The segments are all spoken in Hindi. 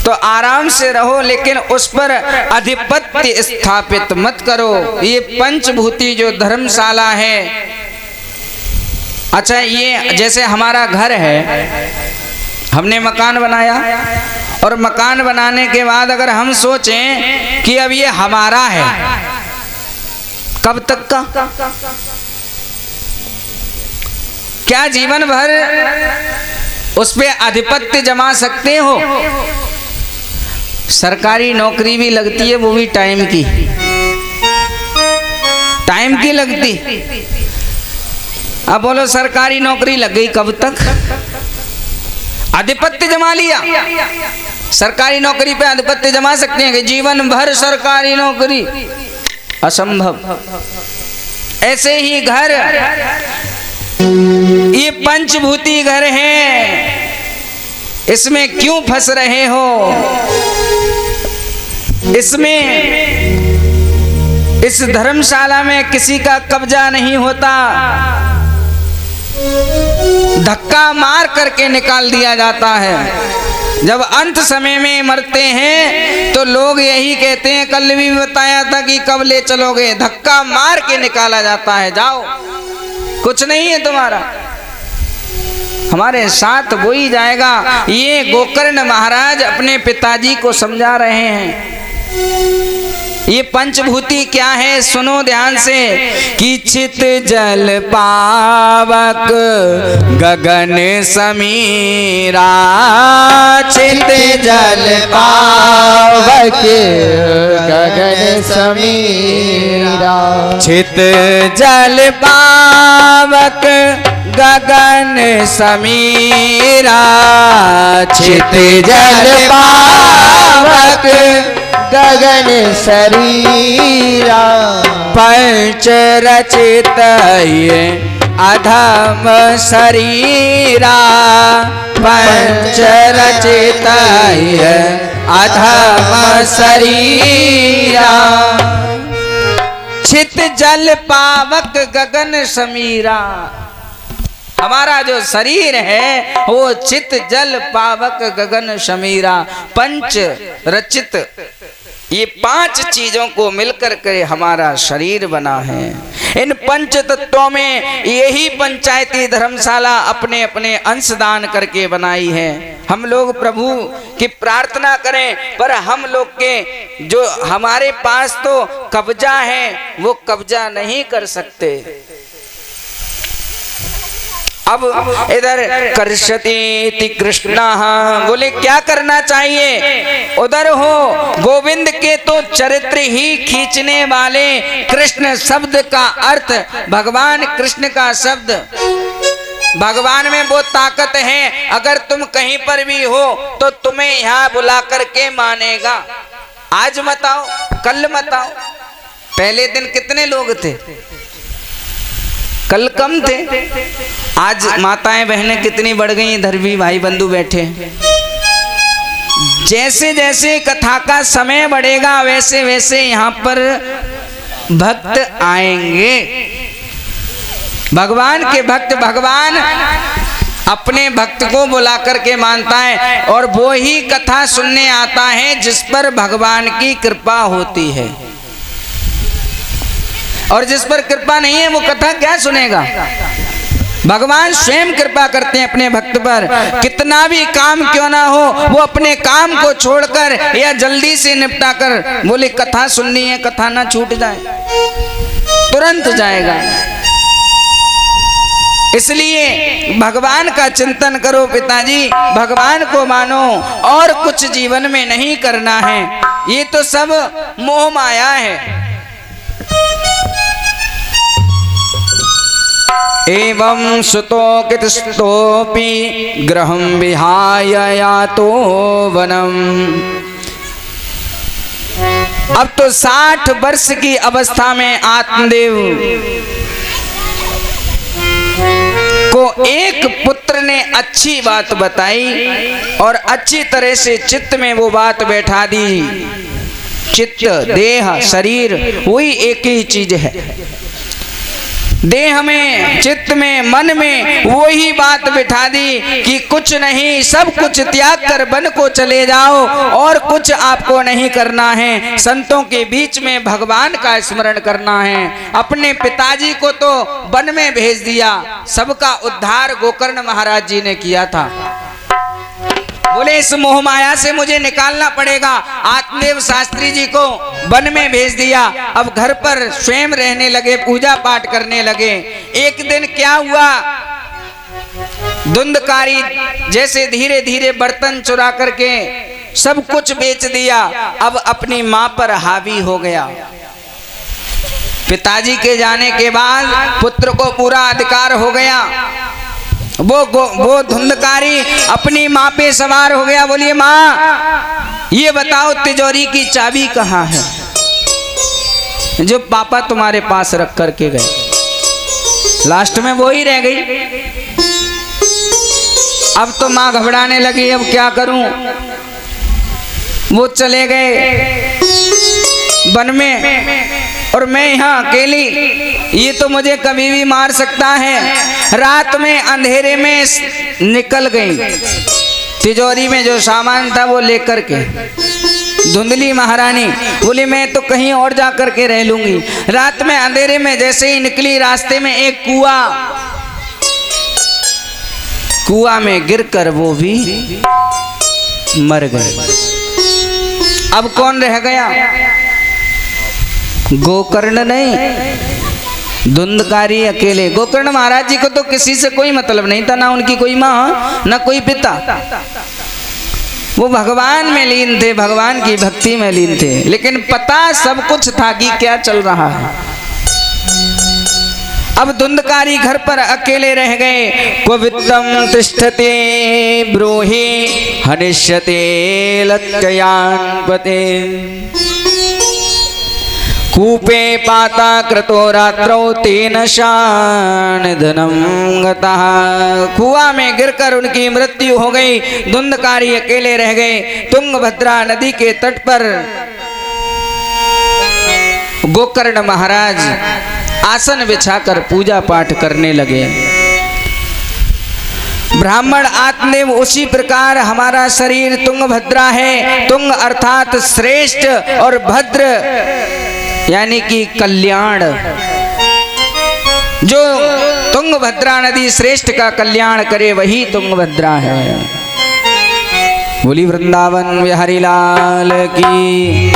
तो आराम से रहो, लेकिन उस पर अधिपत्य स्थापित मत करो। ये पंचभूति जो धर्मशाला है, अच्छा ये जैसे हमारा घर है, हमने मकान बनाया और मकान बनाने के बाद अगर हम सोचें कि अब ये हमारा है, कब तक का? क्या जीवन भर उस पे आधिपत्य जमा सकते हो? सरकारी नौकरी भी लगती है, वो भी टाइम की लगती। अब बोलो सरकारी नौकरी लग गई, कब तक? आधिपत्य जमा लिया। सरकारी नौकरी पे आधिपत्य जमा सकते हैं कि जीवन भर सरकारी नौकरी? असंभव। ऐसे ही घर, ये पंचभूति घर है, इसमें क्यों फंस रहे हो? इसमें, इस धर्मशाला में किसी का कब्जा नहीं होता, धक्का मार करके निकाल दिया जाता है। जब अंत समय में मरते हैं तो लोग यही कहते हैं, कल भी बताया था कि कब ले चलोगे, धक्का मार के निकाला जाता है, जाओ कुछ नहीं है तुम्हारा, हमारे साथ वो ही जाएगा। ये गोकर्ण महाराज अपने पिताजी को समझा रहे हैं। ये पंचभूति क्या है, सुनो ध्यान से। कि चित जल पावक गगन समीरा, चित जल पावक गगन समीरा, चित जल पावक गगन समीरा, चित जल पावक गगन शरीरा, पंच रचित ये अधम शरीरा, पंच रचित ये अधम शरीरा, चित जल पावक गगन समीरा। हमारा जो शरीर है वो चित जल पावक गगन समीरा, पंच रचित, ये पांच चीजों को मिलकर के हमारा शरीर बना है। इन पंच तत्वों में यही पंचायती धर्मशाला अपने अपने अंश दान करके बनाई है। हम लोग प्रभु की प्रार्थना करें, पर हम लोग के जो हमारे पास तो कब्जा है, वो कब्जा नहीं कर सकते। अब इधर कर्षति कृष्णा, बोले क्या करना चाहिए? उधर हो गोविंद के तो चरित्र ही खींचने वाले कृष्ण शब्द का अर्थ, भगवान कृष्ण का शब्द, भगवान में वो ताकत है, अगर तुम कहीं पर भी हो तो तुम्हें यहाँ बुला करके मानेगा। आज मत आओ, कल मत आओ। पहले दिन कितने लोग थे? कल कम थे, आज माताएं बहनें कितनी बढ़ गई। इधर भी भाई बंधु बैठे। जैसे जैसे कथा का समय बढ़ेगा वैसे वैसे यहाँ पर भक्त आएंगे, भगवान के भक्त। भगवान अपने भक्त को बुला करके मानता है और वो ही कथा सुनने आता है जिस पर भगवान की कृपा होती है, और जिस पर कृपा नहीं है वो कथा क्या सुनेगा। भगवान स्वयं कृपा करते हैं अपने भक्त पर। कितना भी काम क्यों ना हो, वो अपने काम को छोड़कर या जल्दी से निपटा कर बोले कथा सुननी है, कथा ना छूट जाए, तुरंत जाएगा। इसलिए भगवान का चिंतन करो पिताजी, भगवान को मानो, और कुछ जीवन में नहीं करना है। ये तो सब मोह माया है। एवं सुतोकितस्तोपि गृहं विहाय यातो वनम। अब तो 60 वर्ष की अवस्था में आत्मदेव को एक पुत्र ने अच्छी बात बताई और अच्छी तरह से चित्त में वो बात बैठा दी। चित्त, देह, शरीर वही एक ही चीज है। देह में, चित्त में, मन में वही बात बिठा दी कि कुछ नहीं, सब कुछ त्याग कर वन को चले जाओ और कुछ आपको नहीं करना है। संतों के बीच में भगवान का स्मरण करना है। अपने पिताजी को तो वन में भेज दिया, सबका उद्धार गोकर्ण महाराज जी ने किया था। बोले इस मोह माया से मुझे निकालना पड़ेगा। आत्मदेव शास्त्री जी को वन में भेज दिया। अब घर पर स्वयं रहने लगे, पूजा पाठ करने लगे। एक दिन क्या हुआ, धुंधकारी जैसे धीरे धीरे बर्तन चुरा करके सब कुछ बेच दिया। अब अपनी मां पर हावी हो गया। पिताजी के जाने के बाद पुत्र को पूरा अधिकार हो गया। वो धुंधकारी अपनी माँ पे सवार हो गया। बोलिए माँ, ये बताओ तिजोरी की चाबी कहाँ है जो पापा तुम्हारे पास रख करके गए। लास्ट में वो ही रह गई। अब तो माँ घबराने लगी, अब क्या करूं। वो चले गए वन में और मैं यहाँ अकेली, ये तो मुझे कभी भी मार सकता है। रात में अंधेरे में निकल गई, तिजोरी में जो सामान था वो लेकर के। धुंधली महारानी बोली मैं तो कहीं और जा करके रह लूंगी। रात में अंधेरे में जैसे ही निकली, रास्ते में एक कुआ में गिरकर वो भी मर गए। अब कौन रह गया? गोकर्ण नहीं, धुंधकारी अकेले। गोकर्ण महाराज जी को तो किसी से कोई मतलब नहीं था, ना उनकी कोई माँ ना कोई पिता। वो भगवान में लीन थे, भगवान की भक्ति में लीन थे, लेकिन पता सब कुछ था कि क्या चल रहा है। अब धुंधकारी घर पर अकेले रह गए। क्ववित्तम तिष्ठते ब्रूहि हनिष्यते लज्जयान्पते कूपे पाता कृतो रात्रौ तेन शानधनम गतः। कुआं में गिरकर उनकी मृत्यु हो गई। धुंधकारी अकेले रह गए। तुंगभद्रा नदी के तट पर गोकर्ण महाराज आसन बिछाकर पूजा पाठ करने लगे। ब्राह्मण आत्मदेव उसी प्रकार हमारा शरीर तुंगभद्रा है। तुंग अर्थात श्रेष्ठ और भद्र यानी कि कल्याण। जो तुंगभद्रा नदी श्रेष्ठ का कल्याण करे वही तुंगभद्रा है। बोली वृंदावन बिहारी लाल की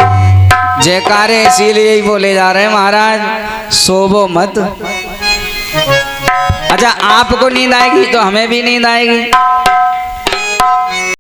जयकारे। इसीलिए ही बोले जा रहे हैं महाराज, सोवो मत। अच्छा, आपको नींद आएगी तो हमें भी नींद आएगी।